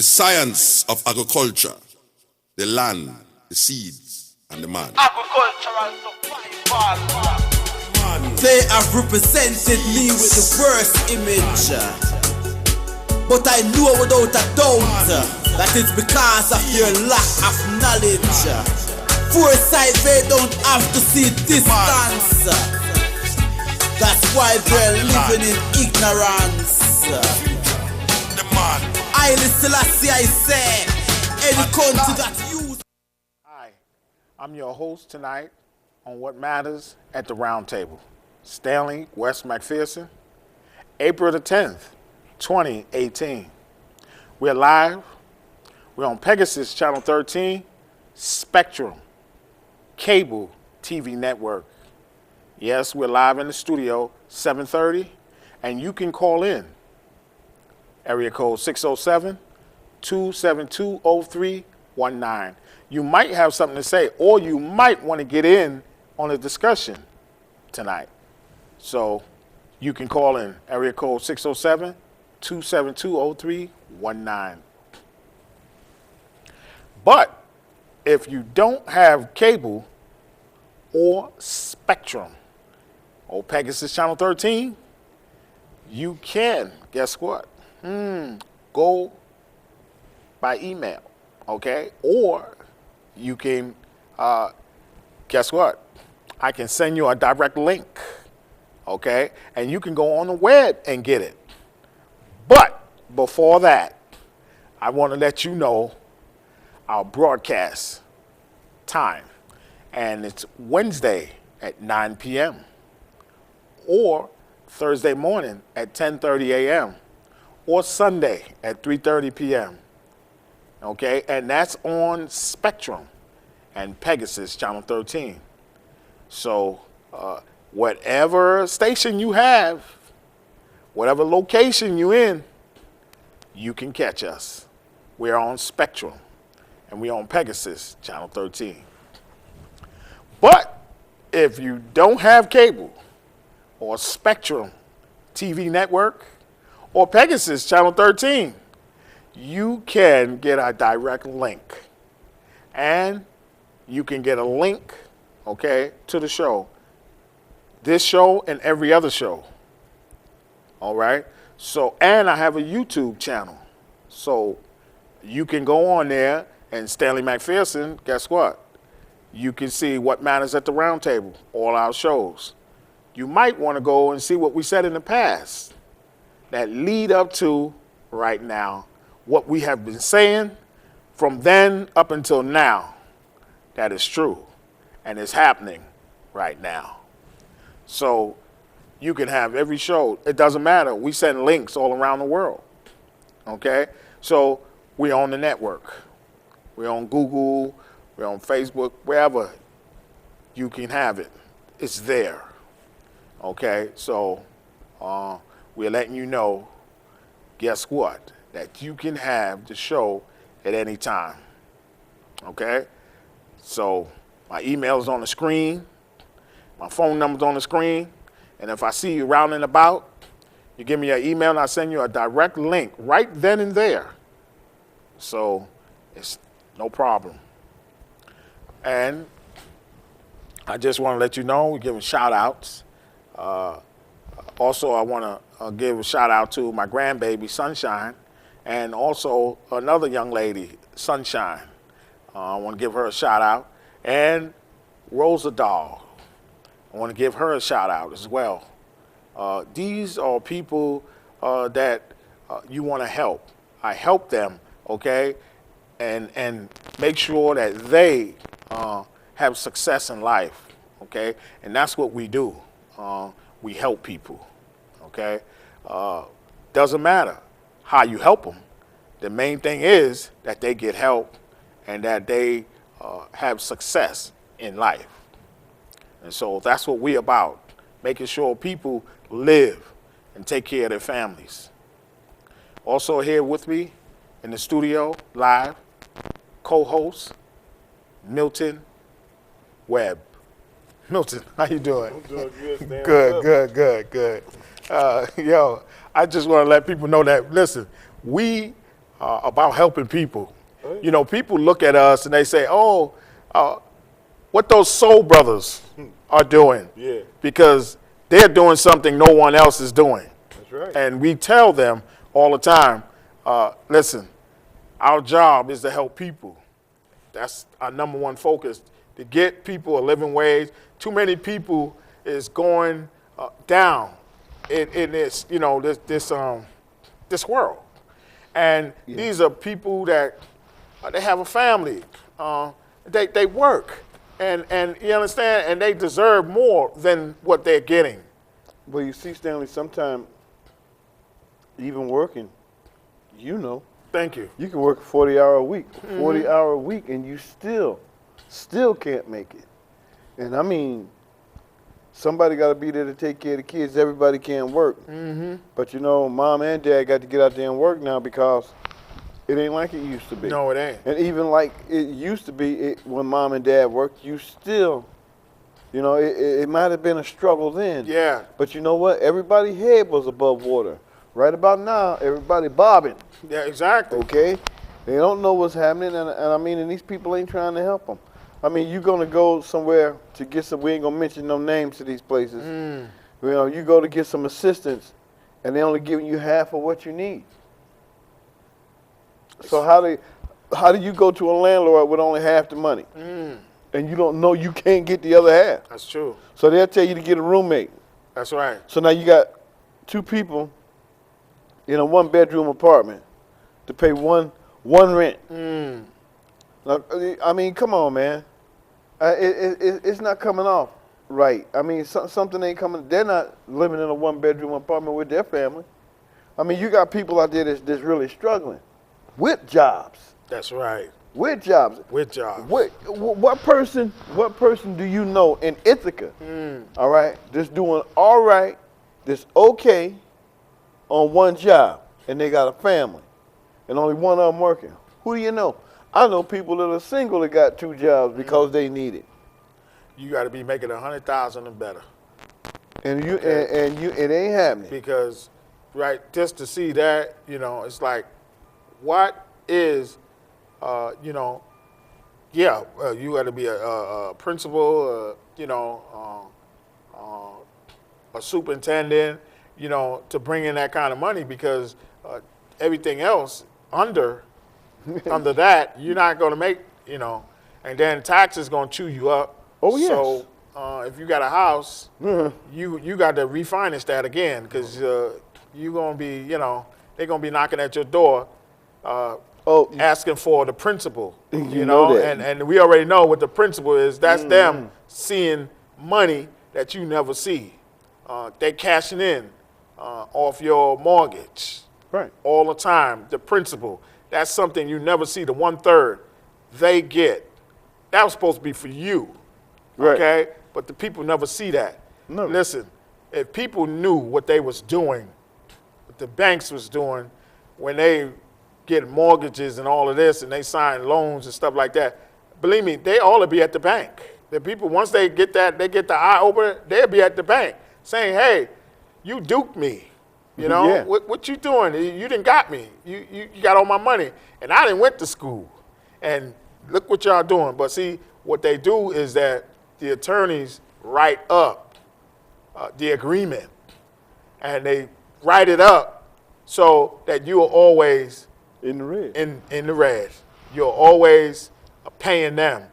The science of agriculture, the land, the seeds, and the man. Agricultural survival. They have represented me with the worst image, but I know without a doubt that it's because of your lack of knowledge. Foresight, they don't have to see distance. That's why they're living in ignorance. The man. I Chelasway, I say, any country that use. Hi, I'm your host tonight on What Matters at the Roundtable. Stanley, West McPherson, April the 10th, 2018. We're live. We're on Pegasus Channel 13, Spectrum, Cable TV Network. Yes, we're live in the studio, 7:30, and you can call in. Area code 607-272-0319. You might have something to say, or you might want to get in on a discussion tonight. So you can call in. Area code 607-272-0319. But if you don't have cable or Spectrum or Pegasus Channel 13, you can, guess what? Go by email, okay? Or you can, guess what? I can send you a direct link, okay? And you can go on the web and get it. But before that, I want to let you know our broadcast time. And it's Wednesday at 9 p.m. or Thursday morning at 10:30 a.m. or Sunday at 3:30 p.m. Okay, and that's on Spectrum and Pegasus Channel 13. So whatever station you have, whatever location you're in, you can catch us. We're on Spectrum and we're on Pegasus Channel 13. But if you don't have cable or Spectrum TV network or Pegasus Channel 13, you can get a direct link. And you can get a link, okay, to the show. This show and every other show. All right? So, and I have a YouTube channel. So you can go on there and Stanley McPherson, guess what? You can see What Matters at the Roundtable, all our shows. You might want to go and see what we said in the past that lead up to right now, what we have been saying from then up until now. That is true and is happening right now. So you can have every show. It doesn't matter. We send links all around the world. Okay? So we're on the network. We're on Google. We're on Facebook. Wherever you can have it, it's there. Okay? So we're letting you know, guess what? That you can have the show at any time. Okay? So my email is on the screen. My phone number's on the screen. And if I see you round and about, you give me your email and I send you a direct link right then and there. So it's no problem. And I just want to let you know, we're giving shout outs. Also, I want to give a shout out to my grandbaby, Sunshine, and also another young lady, Sunshine. I want to give her a shout out. And Rosiedoll, I want to give her a shout out as well. These are people that you want to help. I help them, okay, and make sure that they have success in life, okay, and that's what we do. We help people, okay. Doesn't matter how you help them. The main thing is that they get help and that they have success in life. And so that's what we're about, making sure people live and take care of their families. Also here with me in the studio, live, co-host, Milton, Webb. Milton, how you doing? I'm doing good, Stan. Good. Yo, I just want to let people know that, listen, we about helping people. You know, people look at us and they say, oh, what those soul brothers are doing. Yeah. Because they're doing something no one else is doing. That's right. And we tell them all the time, listen, our job is to help people. That's our number one focus, to get people a living wage. Too many people is going down in this, you know, this world. And these are people that they have a family. They work. And you understand? And they deserve more than what they're getting. Well, you see, Stanley, sometimes even working, you know, Thank you. you can work a 40-hour a week, 40-hour a week, and you still can't make it. And I mean, somebody got to be there to take care of the kids. Everybody can't work. But you know, mom and dad got to get out there and work now because it ain't like it used to be. No, it ain't. And even like it used to be when mom and dad worked, you still, you know, it might have been a struggle then. Yeah. But you know what? Everybody's head was above water. Right about now, everybody bobbing. Yeah, exactly. Okay? They don't know what's happening, and I mean, and these people ain't trying to help them. I mean, you're going to go somewhere to get some, we ain't going to mention no names to these places. You know, you go to get some assistance, and they only giving you half of what you need. So how do you go to a landlord with only half the money? And you don't know you can't get the other half? That's true. So they'll tell you to get a roommate. That's right. So now you got two people in a one-bedroom apartment to pay one rent. Now, I mean, come on, man. It's not coming off right. I mean, something ain't coming. They're not living in a one-bedroom apartment with their family. I mean, you got people out there that's really struggling with jobs. That's right. With jobs. With jobs. What person do you know in Ithaca, all right, that's doing all right, that's okay on one job, and they got a family, and only one of them working? Who do you know? I know people that are single that got two jobs because they need it. You got to be making 100,000 and better. And it ain't happening. Because, right, just to see that, you know, it's like, what is, you know, yeah, you got to be a principal, you know, a superintendent, you know, to bring in that kind of money, because everything else under that, you're not going to make, you know, and then taxes going to chew you up. Oh, yes. So if you got a house, you got to refinance that again, because you're going to be, you know, they're going to be knocking at your door asking for the principal, you know that. And we already know what the principal is. That's them seeing money that you never see. They cashing in off your mortgage. Right. All the time, the principal. That's something you never see, the 1/3 they get. That was supposed to be for you, Right. okay? But the people never see that. No. Listen, if people knew what they was doing, what the banks was doing when they get mortgages and all of this and they sign loans and stuff like that, believe me, they all will be at the bank. The people, once they get that, they get the eye opener, they'll be at the bank saying, hey, you duped me. You know, Yeah. what you doing? You done got me. You got all my money. And I done went to school. And look what y'all doing. But see, what they do is that the attorneys write up the agreement. And they write it up so that you are always In the red. in the red. You're always paying them.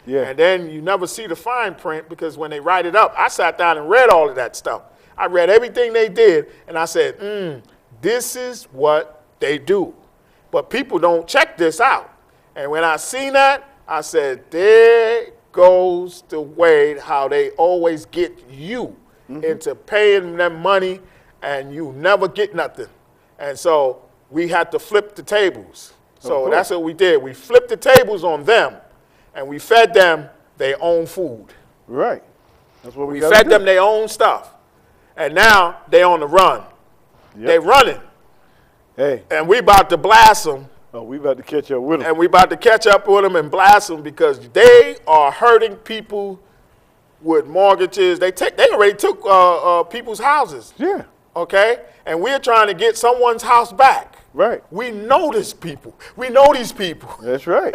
Yeah. And then you never see the fine print, because when they write it up, I sat down and read all of that stuff. I read everything they did, and I said, this is what they do. But people don't check this out. And when I seen that, I said, there goes the way how they always get you into paying them money, and you never get nothing. And so we had to flip the tables. So that's what we did. We flipped the tables on them, and we fed them their own food. Right. That's what we We gotta fed do. them their own stuff. And now they on the run. Yep. They running. Hey, And we about to blast them. we about to catch up with them. And we about to catch up with them and blast them, because they are hurting people with mortgages. They already took people's houses. Yeah. Okay? And we're trying to get someone's house back. Right. We know these people. We know these people. That's right.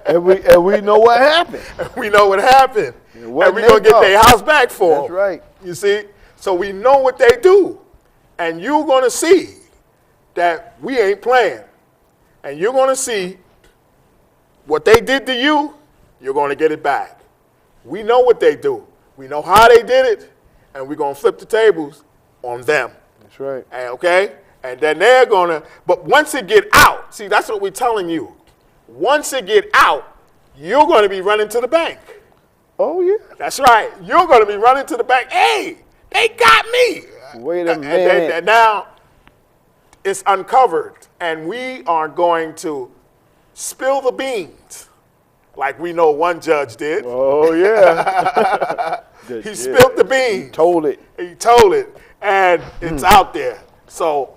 and we know what happened. We know what happened. And we're wasn't going to their get their fault. house back for them. That's right. You see? So we know what they do. And you're going to see that we ain't playing. And you're going to see what they did to you, you're going to get it back. We know what they do. We know how they did it, and we're going to flip the tables on them. That's right. And, okay? And then they're going to, but once it get out, see, that's what we're telling you. Once it get out, you're going to be running to the bank. Oh, yeah. That's right. You're going to be running to the bank. Hey, they got me. Wait a minute. And now it's uncovered, and we are going to spill the beans like we know one judge did. Oh, yeah. He spilled the beans. He told it. He told it, and it's out there. So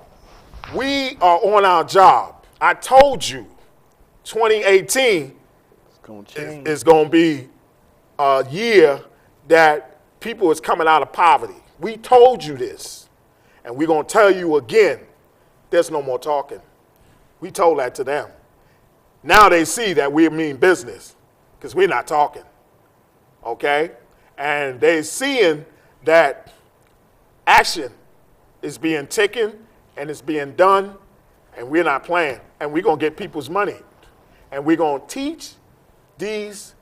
we are on our job. I told you 2018 is going to be a year that people is coming out of poverty. We told you this, and we're going to tell you again, there's no more talking. We told that to them. Now they see that we mean business because we're not talking, okay? And they seeing that action is being taken and it's being done, and we're not playing. And we're going to get people's money, and we're going to teach these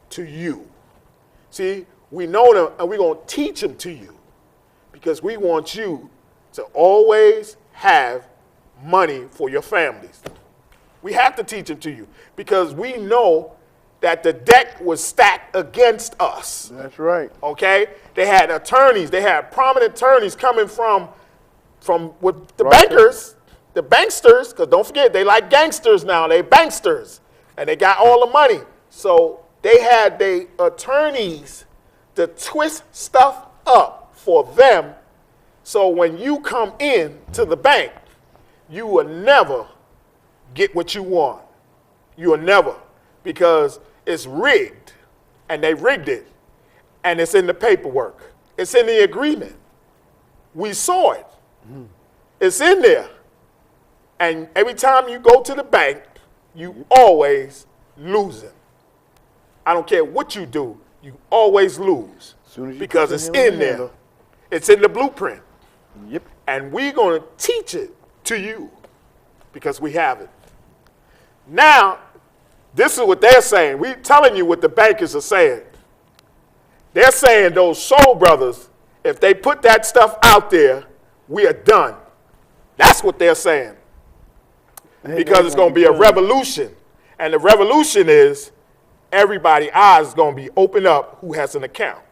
to you. See, we know them, and we're going to teach them to you because we want you to always have money for your families. We have to teach them to you because we know that the deck was stacked against us. That's right. Okay? They had attorneys. They had prominent attorneys coming from with the Right. bankers, the banksters, because don't forget, they like gangsters now. They banksters. And they got all the money. So they had the attorneys to twist stuff up for them. So when you come in to the bank, you will never get what you want. You will never, because it's rigged, and they rigged it, and it's in the paperwork. It's in the agreement. We saw it. It's in there. And every time you go to the bank, you always losing. I don't care what you do, you always lose Soon as you because put it's your hand on in the there. handle. It's in the blueprint. Yep. And we're going to teach it to you because we have it. Now, this is what they're saying. We're telling you what the bankers are saying. They're saying those soul brothers, if they put that stuff out there, we are done. That's what they're saying. Because it's going to be a revolution. And the revolution is everybody's eyes is going to be opened up who has an account.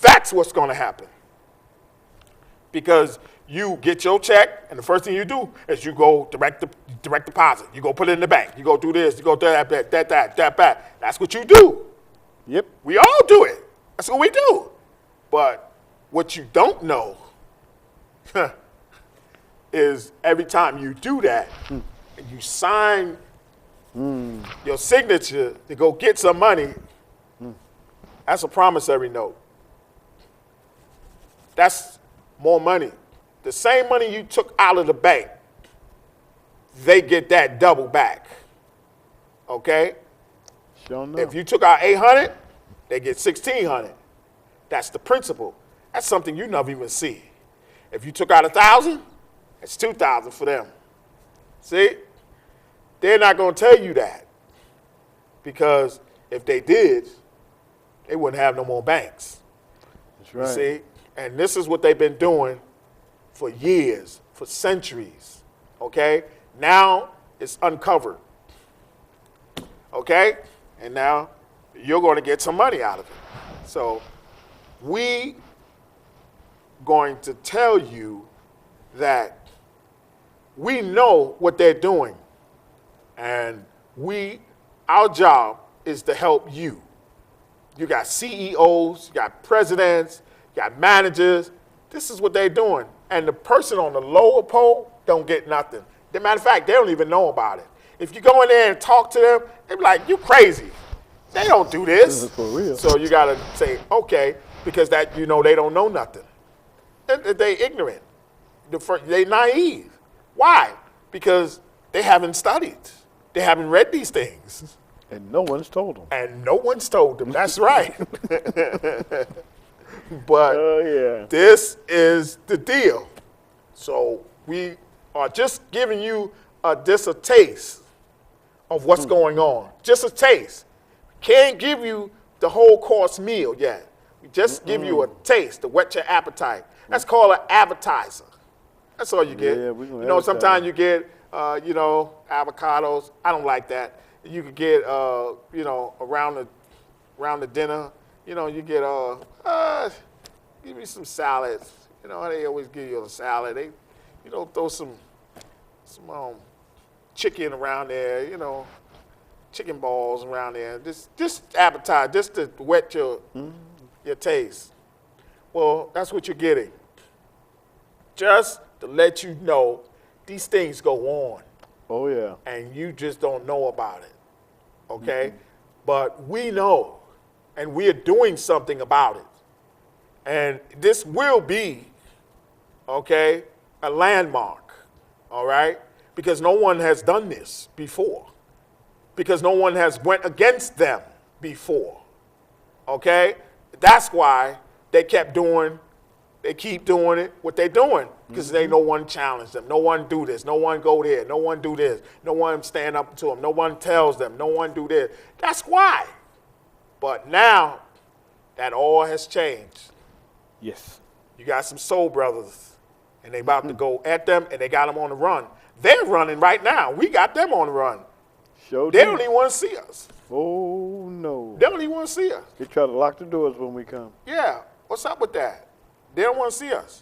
That's what's going to happen. Because you get your check, and the first thing you do is you go direct deposit. You go put it in the bank. You go do this. You go do that. That's what you do. Yep. We all do it. That's what we do. But what you don't know is every time you do that, and you sign your signature to go get some money, that's a promissory note. That's more money. The same money you took out of the bank, they get that double back. Okay? Sure enough. If you took out 800, they get 1,600. That's the principle. That's something you never even see. If you took out 1,000, it's 2,000 for them. See? They're not going to tell you that because if they did, they wouldn't have no more banks. That's right. You see? And this is what they've been doing for years, for centuries, okay? Now it's uncovered, okay? And now you're going to get some money out of it. So we going to tell you that we know what they're doing, and our job is to help you. You got CEOs, you got presidents, you got managers. This is what they're doing. And the person on the lower pole don't get nothing. As a matter of fact, they don't even know about it. If you go in there and talk to them, they're like, you crazy. They don't do this. For real. So you got to say, okay, because that they don't know nothing. They ignorant. They naive. Why? Because they haven't studied. They haven't read these things. And no one's told them. And no one's told them. That's right. But this is the deal. So we are just giving you just a taste of what's going on. Just a taste. Can't give you the whole course meal yet. We just give you a taste to whet your appetite. That's called an appetizer. That's all you get. Yeah, Sometimes you get, avocados. I don't like that. You could get, around the dinner, you get, give me some salads. They always give you a salad. They, throw some chicken around there, chicken balls around there. Just appetite, just to whet your taste. Well, that's what you're getting. Just to let you know these things go on. Oh, yeah. And you just don't know about it, okay? But we know, and we are doing something about it. And this will be, okay, a landmark, all right? Because no one has done this before. Because no one has went against them before, okay? That's why they keep doing it, what they're doing, because no one challenged them. No one do this. No one go there. No one do this. No one stand up to them. No one tells them. No one do this. That's why. But now that all has changed. Yes. You got some soul brothers, and they about to go at them, and they got them on the run. They're running right now. We got them on the run. They don't even want to see us. Oh, no. They don't even want to see us. They try to lock the doors when we come. Yeah. What's up with that? They don't want to see us.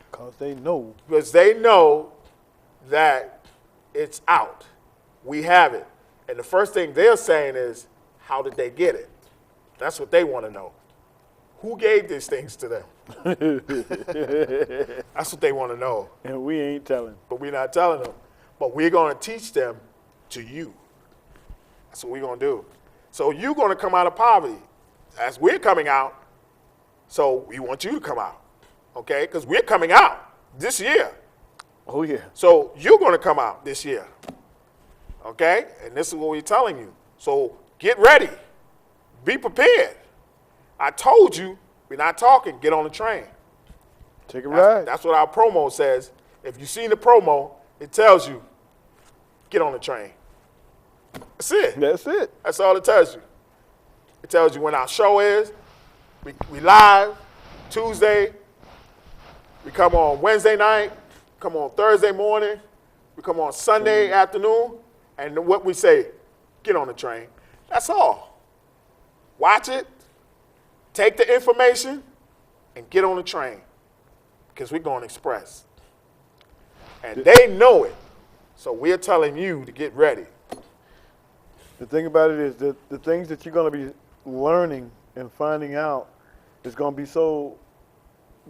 Because they know. Because they know that it's out. We have it. And the first thing they're saying is, how did they get it? That's what they want to know. Who gave these things to them? That's what they want to know. And we ain't telling. But we're not telling them. But we're going to teach them to you. That's what we're going to do. So you're going to come out of poverty. As we're coming out, so we want you to come out, okay? Because we're coming out this year. Oh, yeah. So you're going to come out this year, okay? And this is what we're telling you. So get ready. Be prepared. I told you, we're not talking. Get on the train. Take a ride. That's what our promo says. If you've seen the promo, it tells you, get on the train. That's it. That's it. That's all it tells you. It tells you when our show is. We live Tuesday. We come on Wednesday night. Come on Thursday morning. We come on Sunday afternoon. And what we say, get on the train. That's all. Watch it. Take the information and get on the train. Because we're going express. And they know it. So we're telling you to get ready. The thing about it is that the things that you're going to be learning and finding out is going to be so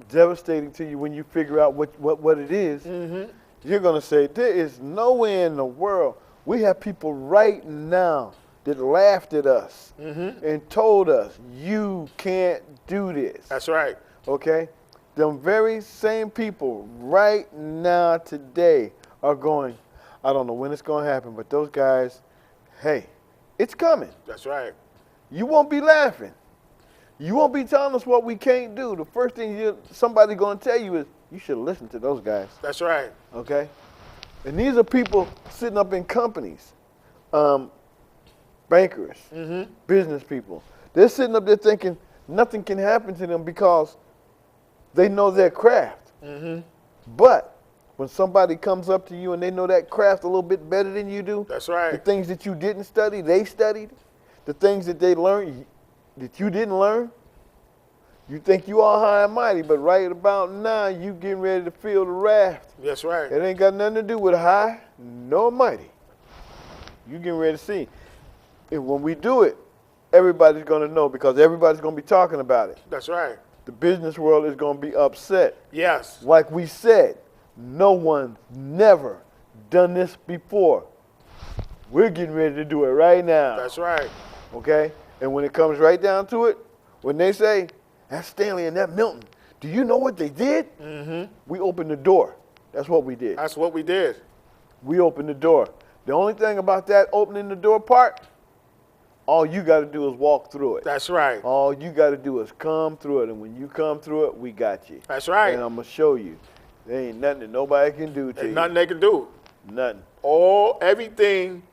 devastating to you when you figure out what it is. Mm-hmm. You're going to say, there is nowhere in the world. We have people right now that laughed at us and told us, you can't do this. That's right. Okay? Them very same people right now today are going, I don't know when it's going to happen, but those guys, hey, it's coming. That's right. You won't be laughing. You won't be telling us what we can't do. The first thing somebody's going to tell you is, you should listen to those guys. That's right. Okay? And these are people sitting up in companies, bankers, business people. They're sitting up there thinking nothing can happen to them because they know their craft. But when somebody comes up to you and they know that craft a little bit better than you do, that's right. The things that you didn't study, they studied. The things that they learned that you didn't learn, you think you all high and mighty, but right about now, you getting ready to feel the raft. That's right. It ain't got nothing to do with high nor mighty. You getting ready to see. And when we do it, everybody's going to know because everybody's going to be talking about it. That's right. The business world is going to be upset. Yes. Like we said, no one's never done this before. We're getting ready to do it right now. That's right. Okay? And when it comes right down to it, when they say, that's Stanley and that Milton, do you know what they did? We open the door. That's what we did. That's what we did. We opened the door. The only thing about that opening the door part, all you got to do is walk through it. That's right. All you got to do is come through it, and when you come through it, we got you. That's right. And I'm going to show you. There ain't nothing that nobody can do to There's you. nothing they can do. Nothing. Everything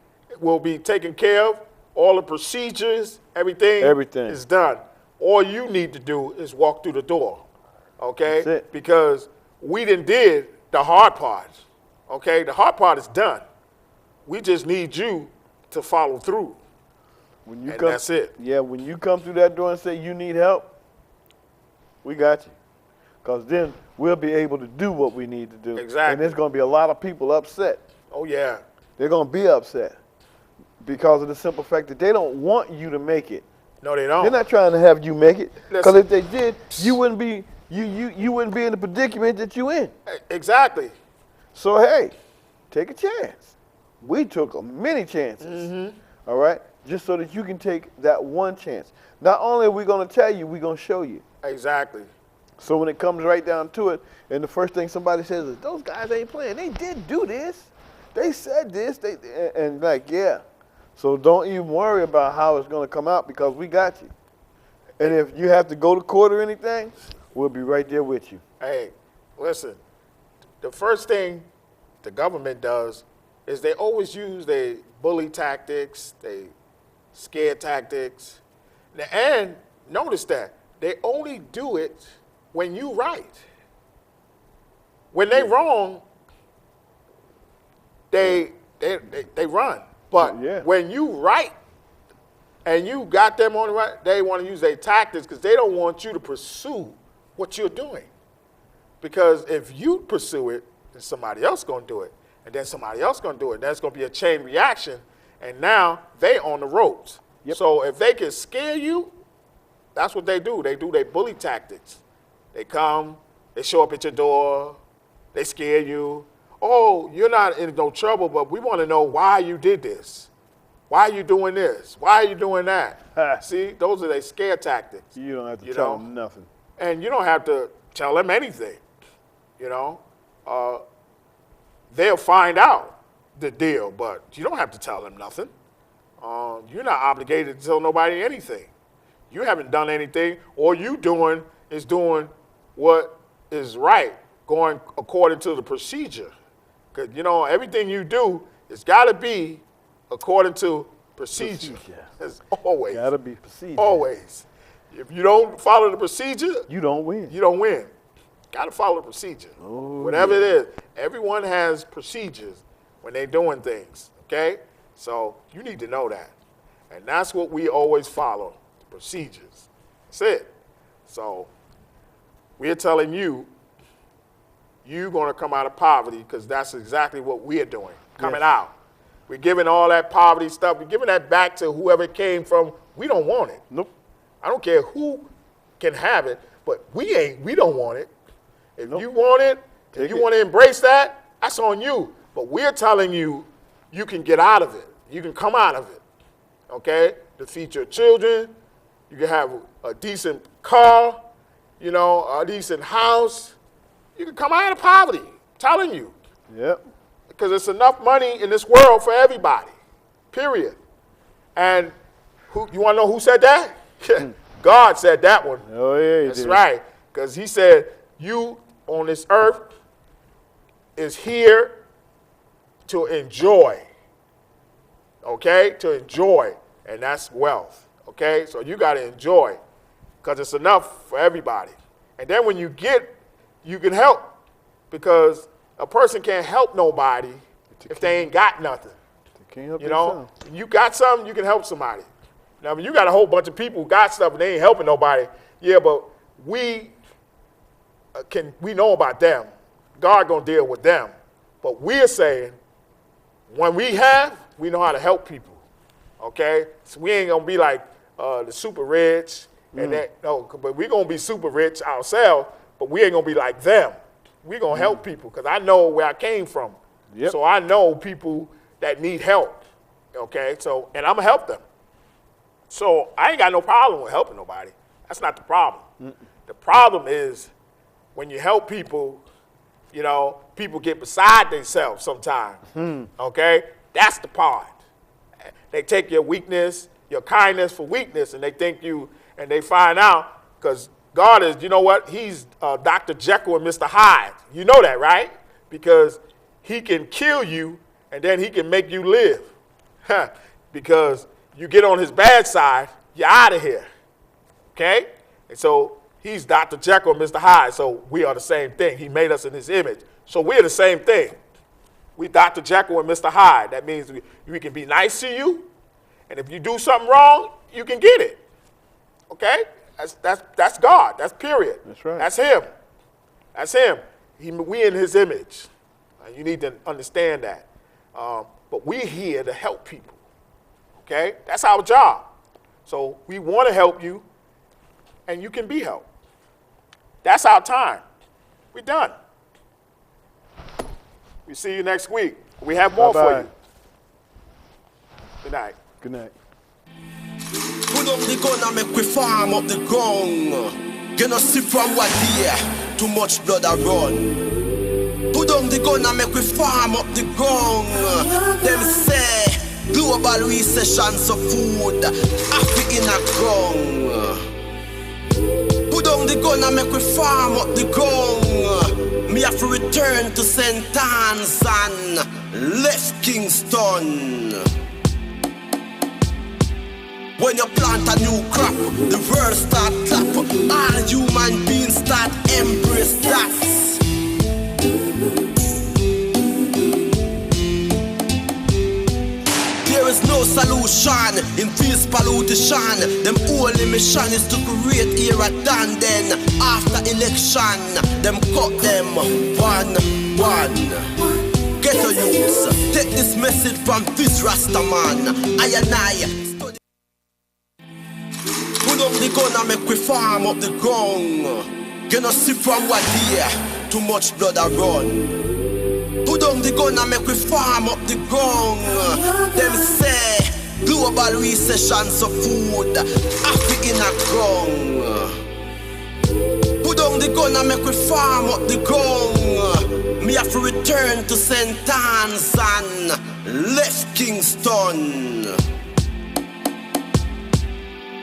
will be taken care of. All the procedures, everything is done. All you need to do is walk through the door, okay? That's it. Because we did the hard part, okay? The hard part is done. We just need you to follow through. And that's it. Yeah, when you come through that door and say you need help, we got you. Because then we'll be able to do what we need to do. Exactly. And there's going to be a lot of people upset. Oh, yeah. They're going to be upset because of the simple fact that they don't want you to make it. No, they don't. They're not trying to have you make it. Because Listen. if they did, you wouldn't be you wouldn't be in the predicament that you in. Exactly. So hey, take a chance. We took many chances. All right, just so that you can take that one chance. Not only are we going to tell you, we're going to show you. Exactly. So when it comes right down to it, and the first thing somebody says is, "Those guys ain't playing. They did do this. They said this. And like, yeah." So don't even worry about how it's going to come out because we got you. And if you have to go to court or anything, we'll be right there with you. Hey, listen, the first thing the government does is they always use their bully tactics, they scare tactics. And notice that they only do it when you right. When they wrong, they run. But when you right and you got them on the right, they want to use their tactics because they don't want you to pursue what you're doing. Because if you pursue it, then somebody else going to do it. And then somebody else going to do it. That's going to be a chain reaction. And now they on the ropes. Yep. So if they can scare you, that's what they do. They do their bully tactics. They come, they show up at your door, they scare you. Oh, you're not in no trouble, but we want to know why you did this. Why are you doing this? Why are you doing that? See, those are their scare tactics. You don't have to tell them nothing. And you don't have to tell them anything. They'll find out the deal, but you don't have to tell them nothing. You're not obligated to tell nobody anything. You haven't done anything. All you doing is doing what is right, going according to the procedure. Because, everything you do, it's got to be according to procedure. It's always. Got to be procedure. Always. If you don't follow the procedure, you don't win. You don't win. Got to follow the procedure. Whatever it is. Everyone has procedures when they're doing things, okay? So you need to know that. And that's what we always follow, the procedures. That's it. So we're telling you, you're going to come out of poverty because that's exactly what we're doing, coming out. We're giving all that poverty stuff. We're giving that back to whoever it came from. We don't want it. Nope. I don't care who can have it, but we don't want it. If you want it, if you want to embrace that, that's on you. But we're telling you, you can get out of it. You can come out of it, okay? To feed your children. You can have a decent car, a decent house. You can come out of poverty, I'm telling you. Yep. Because there's enough money in this world for everybody, period. And you want to know who said that? God said that one. Oh, yeah, That's right. Because he said, you on this earth is here to enjoy. Okay? To enjoy. And that's wealth. Okay? So you got to enjoy. Because it's enough for everybody. And then when you get, you can help. Because a person can't help nobody if they ain't got nothing. They can't help themselves. You got something, you can help somebody. Now, when you got a whole bunch of people who got stuff and they ain't helping nobody, yeah, but we know about them. God gonna deal with them. But we're saying, when we know how to help people. Okay? So we ain't gonna be like the super rich and but we're gonna be super rich ourselves, but we ain't gonna be like them. We're gonna help people because I know where I came from. Yep. So I know people that need help. Okay, so and I'm gonna help them. So I ain't got no problem with helping nobody. That's not the problem. The problem is when you help people You know, people get beside themselves sometimes. Okay? That's the part. They take your weakness, your kindness for weakness, and they think you, and they find out, because God is, you know what? He's Dr. Jekyll and Mr. Hyde. You know that, right? Because he can kill you, and then he can make you live. Because you get on his bad side, you're out of here. Okay? And so he's Dr. Jekyll and Mr. Hyde, so we are the same thing. He made us in his image. So we're the same thing. We Dr. Jekyll and Mr. Hyde. That means we can be nice to you, and if you do something wrong, you can get it. Okay? That's God. That's period. That's right. That's him. That's him. We in his image. You need to understand that. But we're here to help people. Okay? That's our job. So we want to help you, and you can be helped. That's our time. We're done. We see you next week. We have more for you. Good night. Good night. Put up the gun and make we farm up the ground. You know see from what here, too much blood a run. Put down the gun and make we farm up the ground. Them say global recession so food happy in a ground. Put down the gun and make we farm up the ground. Me have to return to St. Anne's and left Kingston. When you plant a new crop, the world start clap. All human beings start embrace that. There is no solution in this pollution. Them only mission is to create era done. Then after election, them cut them one. Get a youths, take this message from this Rasta man. I and I. Put up the gun and make we farm up the ground. You know see from what here, too much blood a run. Put down the gun and make we farm up the ground. Them say global recession so food happy in a ground. Put down the gun and make we farm up the ground. Me have to return to St. Anne's and left Kingston.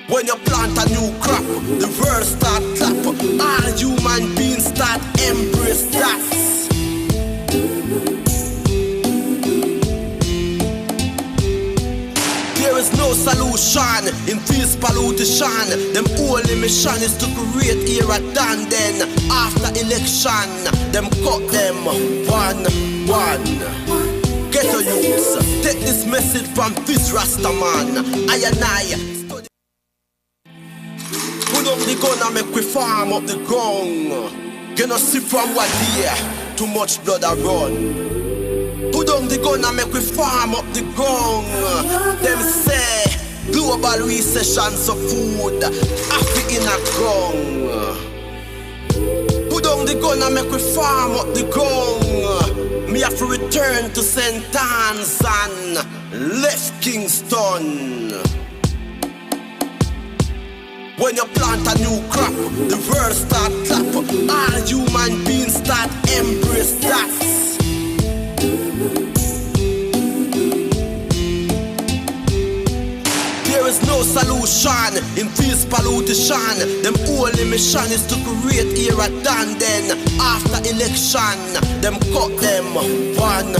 When you plant a new crop, the world start clap. All human beings start embrace that. There is no solution in this pollution. Them only mission is to create era done. Then after election, them cut them one. Get a youths, take this message from this Rasta man. I and I. Put up the gun and make we farm up the ground. You know see from what here, too much blood a run. Put down the gun and make we farm up the ground. Them say global recession so food happy in a ground. Put down the gun and make we farm up the ground. Me have to return to St. Anne's and left Kingston. When you plant a new crop, the world start clap. All human beings start embrace that. There is no solution in this pollution. Them only mission is to create era done. Then after election, them cut them one.